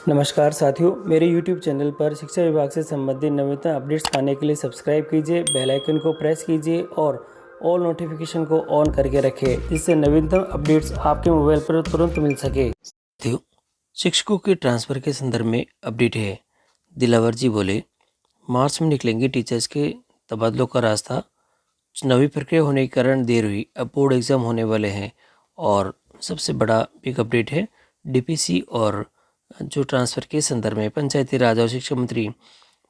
नमस्कार साथियों, मेरे YouTube चैनल पर शिक्षा विभाग से संबंधित नवीनतम अपडेट्स पाने के लिए सब्सक्राइब कीजिए, बेल आइकन को प्रेस कीजिए और ऑल नोटिफिकेशन को ऑन करके रखें, जिससे नवीनतम अपडेट्स आपके मोबाइल पर तुरंत मिल सके। साथियों, शिक्षकों के ट्रांसफ़र के संदर्भ में अपडेट है। दिलावर जी बोले, मार्च में निकलेंगे टीचर्स के तबादलों का रास्ता। चुनावी प्रक्रिया होने के कारण देर हुई, अब बोर्ड एग्ज़ाम होने वाले हैं। और सबसे बड़ा बिग अपडेट है डीपीसी और जो ट्रांसफ़र के संदर्भ में पंचायती राज और शिक्षा मंत्री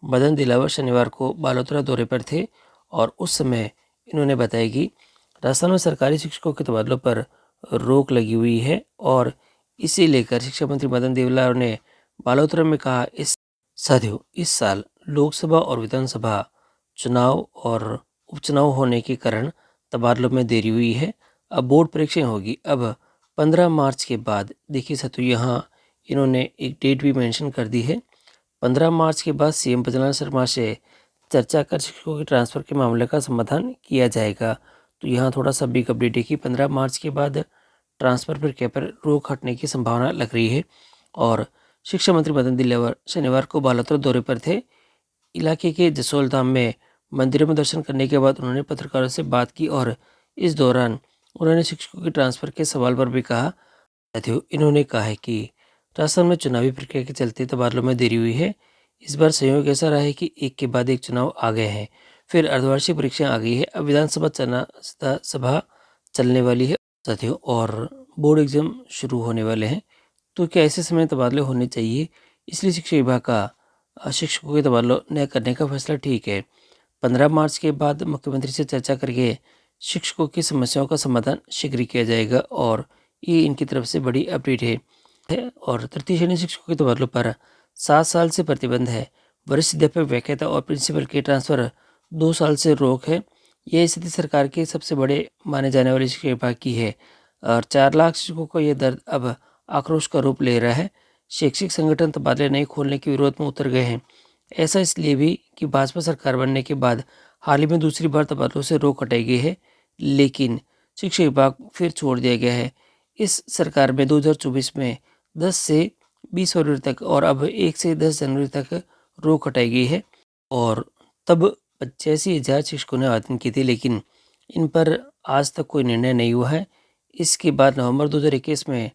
मदन दिलावर शनिवार को बालोतरा दौरे पर थे और उस समय इन्होंने बताया कि राजस्थान में सरकारी शिक्षकों के तबादलों पर रोक लगी हुई है और इसे लेकर शिक्षा मंत्री मदन दिलावर ने बालोतरा में कहा, इस साल लोकसभा और विधानसभा चुनाव और उपचुनाव होने के कारण तबादलों में देरी हुई है। अब बोर्ड परीक्षाएं होगी। अब 15 मार्च के बाद देखिए साथियों, यहाँ इन्होंने एक डेट भी मेंशन कर दी है। 15 मार्च के बाद सीएम बजरंग शर्मा से चर्चा कर शिक्षकों के ट्रांसफ़र के मामले का समाधान किया जाएगा। तो यहाँ थोड़ा सा बिग अपडेट है कि 15 मार्च के बाद ट्रांसफ़र प्रक्रिया पर रोक हटने की संभावना लग रही है। और शिक्षा मंत्री मदन दिलावर शनिवार को बालोतरा दौरे पर थे। इलाके के जसोल धाम में मंदिरों में दर्शन करने के बाद उन्होंने पत्रकारों से बात की और इस दौरान उन्होंने शिक्षकों के ट्रांसफ़र के सवाल पर भी कहा। साथियों, इन्होंने कहा है कि राजस्थान में चुनावी प्रक्रिया के चलते तबादलों में देरी हुई है। इस बार संयोग ऐसा रहा है कि एक के बाद एक चुनाव आ गए हैं, फिर अर्धवार्षिक परीक्षाएं आ गई है, अब विधानसभा सभा चलने वाली है साथियों, और बोर्ड एग्जाम शुरू होने वाले हैं। तो क्या ऐसे समय तबादले होने चाहिए? इसलिए शिक्षा विभाग का शिक्षकों के तबादलों न करने का फैसला ठीक है। 15 मार्च के बाद मुख्यमंत्री से चर्चा करके शिक्षकों की समस्याओं का समाधान शीघ्र किया जाएगा और ये इनकी तरफ से बड़ी अपडेट है। और तृतीय श्रेणी शिक्षकों के तबादलों पर 7 साल से प्रतिबंध है। वरिष्ठ अध्यापक व्याख्याता और प्रिंसिपल के ट्रांसफ़र 2 साल से रोक है। यह स्थिति सरकार के सबसे बड़े माने जाने वाले शिक्षा विभाग की है और 4 लाख शिक्षकों को यह दर्द अब आक्रोश का रूप ले रहा है। शैक्षिक संगठन तबादले नहीं खोलने के विरोध में उतर गए हैं। ऐसा इसलिए भी कि भाजपा सरकार बनने के बाद हाल ही में दूसरी बार तबादलों से रोक हटाई गई है, लेकिन शिक्षा विभाग फिर छोड़ दिया गया है। इस सरकार में 2024 में 10 से 20 फरवरी तक और अब 1 से 10 जनवरी तक रोक हटाई गई है और तब 85,000 शिक्षकों ने आवेदन किए थे, लेकिन इन पर आज तक कोई निर्णय नहीं हुआ है। इसके बाद नवंबर 2021 में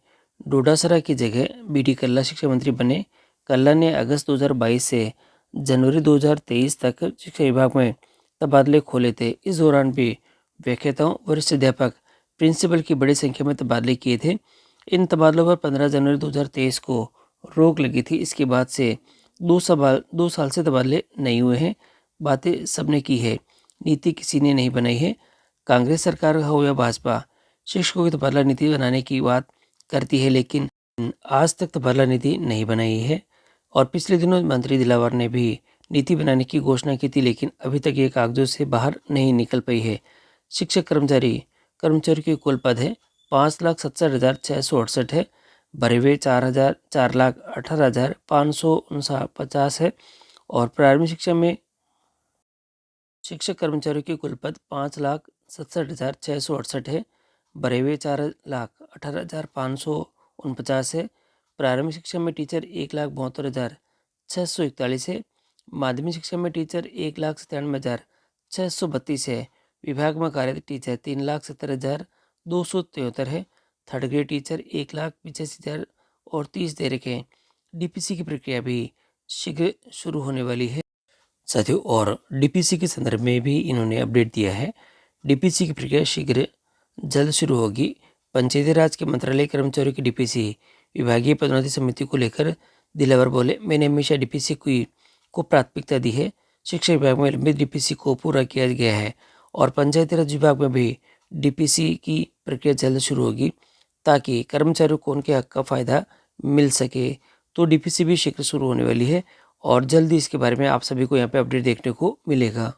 डोडासरा की जगह बीडी कल्ला शिक्षा मंत्री बने। कल्ला ने अगस्त 2022 से जनवरी 2023 तक शिक्षा विभाग में तबादले खोले थे। इस दौरान भी व्याख्याताओं, वरिष्ठ अध्यापक, प्रिंसिपल की बड़ी संख्या में तबादले किए थे। इन तबादलों पर 15 जनवरी 2023 को रोक लगी थी। इसके बाद से 2 साल से तबादले नहीं हुए हैं। बातें सबने की है, नीति किसी ने नहीं बनाई है। कांग्रेस सरकार हो या भाजपा, शिक्षकों की तबादला नीति बनाने की बात करती है, लेकिन आज तक तबादला नीति नहीं बनाई है। और पिछले दिनों मंत्री दिलावर ने भी नीति बनाने की घोषणा की थी, लेकिन अभी तक ये कागजों से बाहर नहीं निकल पाई है। शिक्षक कर्मचारी के कुल पद है 5,67,668 है। भरे हुए 4,18,550 है। और प्रारंभिक शिक्षा में शिक्षक कर्मचारियों के कुल पद 5,67,668 है। भरे हुए 4,18,549 है। प्रारंभिक शिक्षा में टीचर 1,72,641 है। माध्यमिक शिक्षा में टीचर 1,97,632 है। विभाग में कार्यरत टीचर 3,70,273 है। थर्ड ग्रेड टीचर 1,85,030 दे रखे हैं। डीपीसी की प्रक्रिया भी शीघ्र शुरू होने वाली है साथियों। और डीपीसी के संदर्भ में भी इन्होंने अपडेट दिया है। डीपीसी की प्रक्रिया शीघ्र जल्द शुरू होगी। पंचायती राज के मंत्रालय कर्मचारियों की डीपीसी विभागीय पदोन्नति समिति को लेकर दिलावर बोले, मैंने हमेशा डीपीसी को प्राथमिकता दी है। शिक्षा विभाग में लंबित डीपीसी को पूरा किया गया है और पंचायती राज विभाग में भी डीपीसी की प्रक्रिया जल्द शुरू होगी ताकि कर्मचारियों को उनके हक का फ़ायदा मिल सके। तो डीपीसी भी शीघ्र शुरू होने वाली है और जल्दी इसके बारे में आप सभी को यहाँ पे अपडेट देखने को मिलेगा।